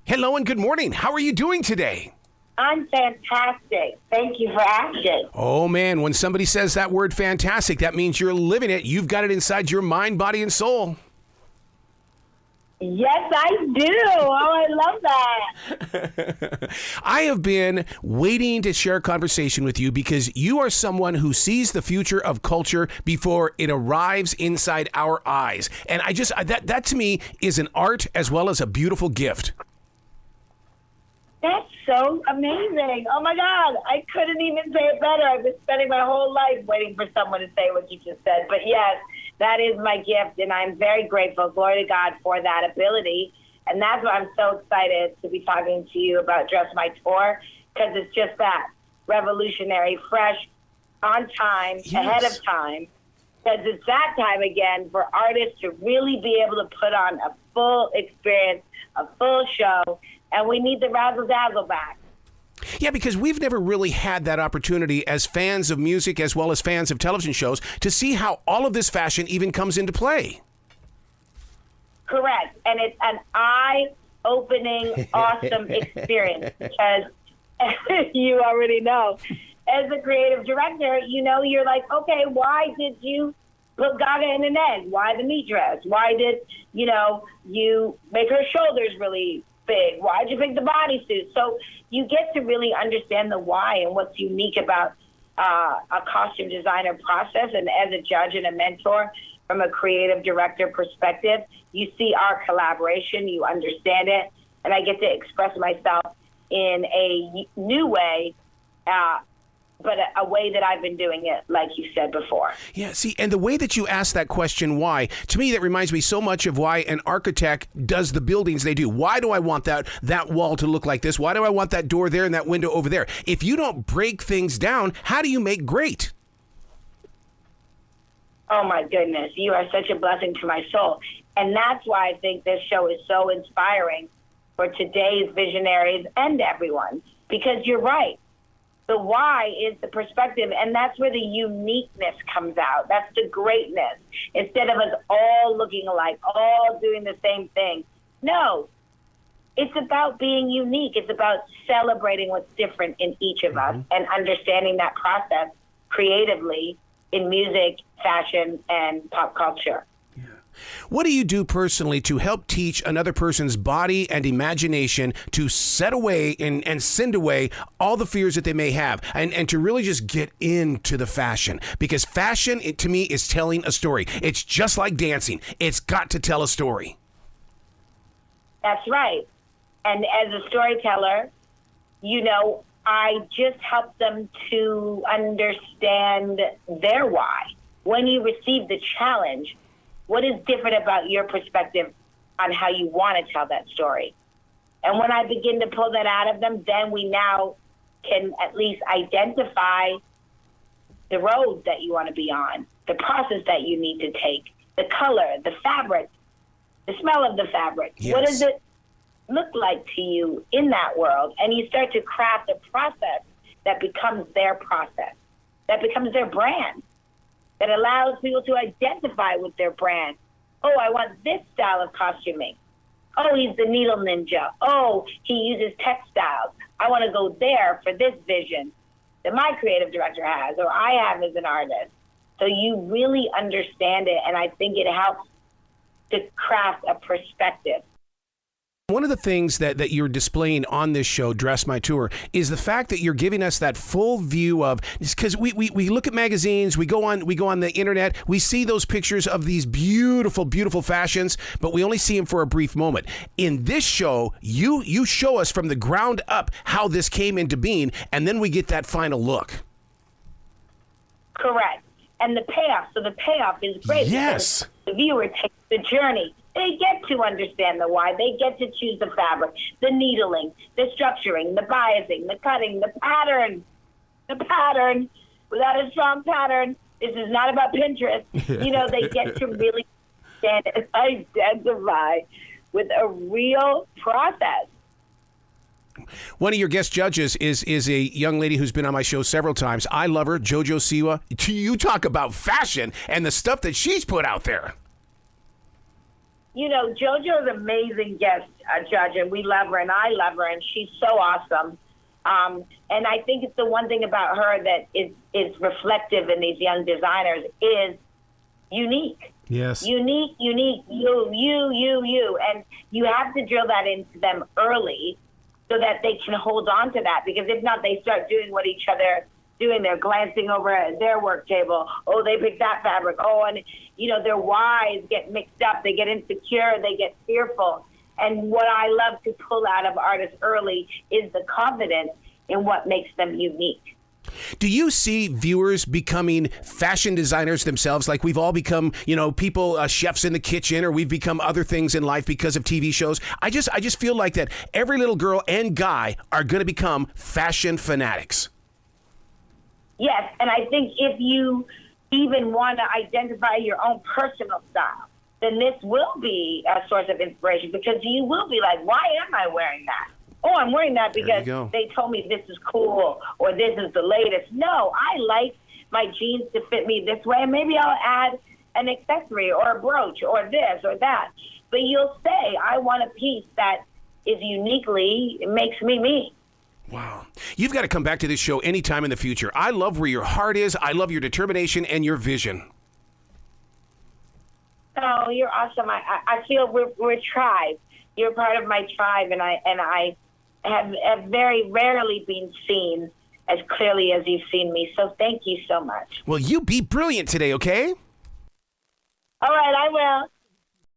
Hello and good morning. How are you doing today? I'm fantastic. Thank you for asking. Oh, man, when somebody says that word fantastic, that means you're living it. You've got it inside your mind, body, and soul. Yes, I do. Oh, I love that. I have been waiting to share a conversation with you because you are someone who sees the future of culture before it arrives inside our eyes. And that to me is an art as well as a beautiful gift. That's so amazing. Oh, my God. I couldn't even say it better. I've been spending my whole life waiting for someone to say what you just said. But, yes, that is my gift, and I'm very grateful. Glory to God for that ability. And that's why I'm so excited to be talking to you about Dress My Tour, because it's just that, revolutionary, fresh, on time, yes, ahead of time. Because it's that time again for artists to really be able to put on a full experience, a full show, and we need the razzle-dazzle back. Yeah, because we've never really had that opportunity as fans of music as well as fans of television shows to see how all of this fashion even comes into play. Correct. And it's an eye-opening, awesome experience because, you already know, as a creative director, you're like, okay, why did you put Gaga in an egg? Why the meat dress? Why did, you make her shoulders really big? Why'd you pick the bodysuit? So you get to really understand the why and what's unique about a costume designer process. And as a judge and a mentor from a creative director perspective, you see our collaboration, you understand it, and I get to express myself in a new way, but a way that I've been doing it, like you said before. Yeah, see, and the way that you ask that question, why, to me, that reminds me so much of why an architect does the buildings they do. Why do I want that wall to look like this? Why do I want that door there and that window over there? If you don't break things down, how do you make great? Oh, my goodness. You are such a blessing to my soul. And that's why I think this show is so inspiring for today's visionaries and everyone, because you're right. The why is the perspective, and that's where the uniqueness comes out. That's the greatness. Instead of us all looking alike, all doing the same thing. No, it's about being unique. It's about celebrating what's different in each of us and understanding that process creatively in music, fashion, and pop culture. What do you do personally to help teach another person's body and imagination to set away and send away all the fears that they may have and to really just get into the fashion? Because fashion, to me, is telling a story. It's just like dancing. It's got to tell a story. That's right. And as a storyteller, I just help them to understand their why. When you receive the challenge, what is different about your perspective on how you want to tell that story? And when I begin to pull that out of them, then we now can at least identify the road that you want to be on, the process that you need to take, the color, the fabric, the smell of the fabric. Yes. What does it look like to you in that world? And you start to craft a process that becomes their process, that becomes their brand, that allows people to identify with their brand. Oh, I want this style of costuming. Oh, he's the needle ninja. Oh, he uses textiles. I want to go there for this vision that my creative director has or I have as an artist. So you really understand it, and I think it helps to craft a perspective. One of the things that you're displaying on this show, Dress My Tour, is the fact that you're giving us that full view of, because we look at magazines, we go on the internet, we see those pictures of these beautiful, beautiful fashions, but we only see them for a brief moment. In this show, you show us from the ground up how this came into being, and then we get that final look. Correct. And the payoff. So the payoff is great. Yes. The viewer takes the journey. They get to understand the why. They get to choose the fabric, the needling, the structuring, the biasing, the cutting, the pattern. The pattern. Without a strong pattern, this is not about Pinterest. They get to really understand and identify with a real process. One of your guest judges is a young lady who's been on my show several times. I love her, JoJo Siwa. You talk about fashion and the stuff that she's put out there. JoJo's an amazing guest judge, and we love her, and I love her, and she's so awesome. And I think it's the one thing about her that is reflective in these young designers is unique. Yes. Unique, you. And you have to drill that into them early so that they can hold on to that. Because if not, they start doing what each other doing. They're glancing over at their work table. Oh, they picked that fabric. Oh, and, their whys get mixed up. They get insecure. They get fearful. And what I love to pull out of artists early is the confidence in what makes them unique. Do you see viewers becoming fashion designers themselves? Like we've all become, people, chefs in the kitchen, or we've become other things in life because of TV shows. I just feel like that every little girl and guy are going to become fashion fanatics. Yes, and I think if you even want to identify your own personal style, then this will be a source of inspiration, because you will be like, why am I wearing that? Oh, I'm wearing that because they told me this is cool or this is the latest. No, I like my jeans to fit me this way, and maybe I'll add an accessory or a brooch or this or that. But you'll say, I want a piece that is uniquely, makes me me. Wow. You've got to come back to this show anytime in the future. I love where your heart is. I love your determination and your vision. Oh, you're awesome. I feel we're a tribe. You're part of my tribe, and I have very rarely been seen as clearly as you've seen me. So thank you so much. Well, you be brilliant today, okay? All right, I will.